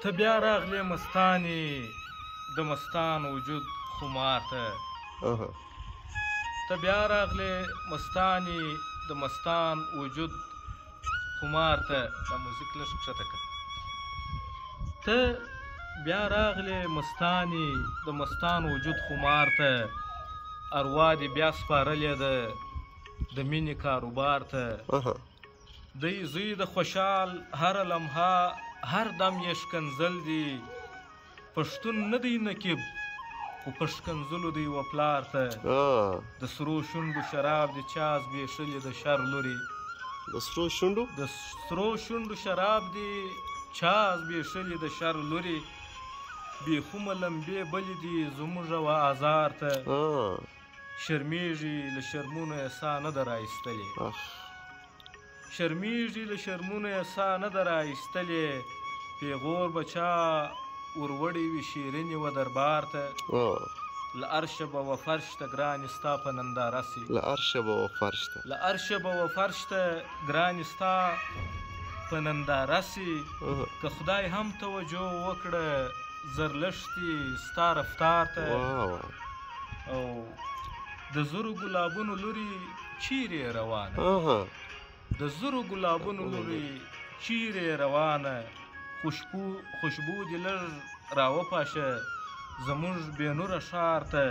ته بیا راغلې مستانې د مستان وجود خمار ته ته بیا راغلې مستانې د مستان وجود خمار ته دا موزیک لږ ښکته کړه ته بیا راغلې مستانې د مستان وجود خمار ته اروا دې بیا سپارلې ده د مینې کاروبار ته دی زوی د خوشحال هره لمحه هر دم یې ښکنځل دي پښتون نه دی نقیب خو په ښکنځلو دی و پلار ته د سرو شونډو شراب دي چا زبېښلي د شر لوري د سرو شونډو شراب دي چا زبېښلي د شر لوري بېخومه لمبې بلې دي زموږ و آزار ته شرمېږي له شرمونو یې ساه نه ده راایستلې شرمېږي له شرمونو یې ساه نه ده راایستلې پېغور به چا وروړی وي شیرینې و دربار ته له عرشه به و فرش ته ګرانې ستا په ننداره سي له عرشه به و فرش ته ګرانې ستا په ننداره سي که خدای هم توجه وکړه زرلښتې ستا رفتار ته او د زرو ګلابونو لوري چیرې روانه د زرو ګلابونو لوري چیرې روانه خوشبو دې لږ راوپاشه زموږ بېنوره ښار ته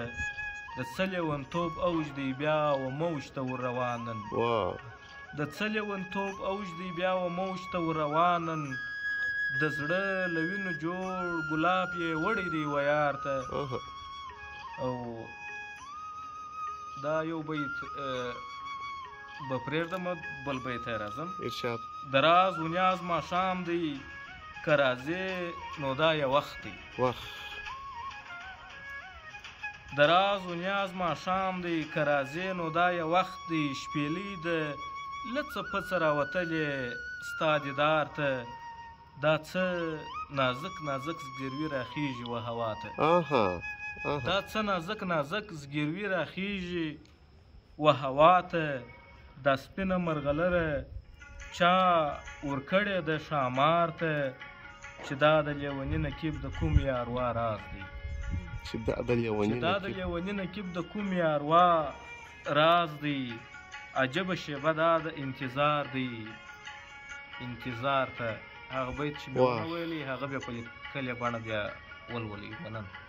د څه لیونتوب اوج دی بیا و موج ته ور روانن د څه لیونتوب اوج دی بیا و موج ته ور روانن د زړه له وینو جوړ ګلاب یې وړی دی و یار ته او دا یو بیت به پرېږدم بل بیت ته راځم د راز و نیاز ماښام دی که راځې نو دا یې وخت دی د راز و نیاز ماښام دی که راځې نو دا یې وخت دی شپېلۍ د لڅه پڅه راوتلې ستا دیدار ته دا څه نازک نازک زګیروي راخیږي و هوا ته دا څه نازک نازک زګیروي راخیږي و هوا ته دا سپینه مرغلره چا ورکړې ده ښامار ته چې دا د لیوني نقیب د کوم یاروا راز دی چې دا د لیوني نقیب د کوم یاروا راز دی عجبه شیبه دا د انتظار دی انتظار ته هغه بیت چې مې ونه ویلي هغه بیا په لیکلې بڼه بیا ولولئ مننه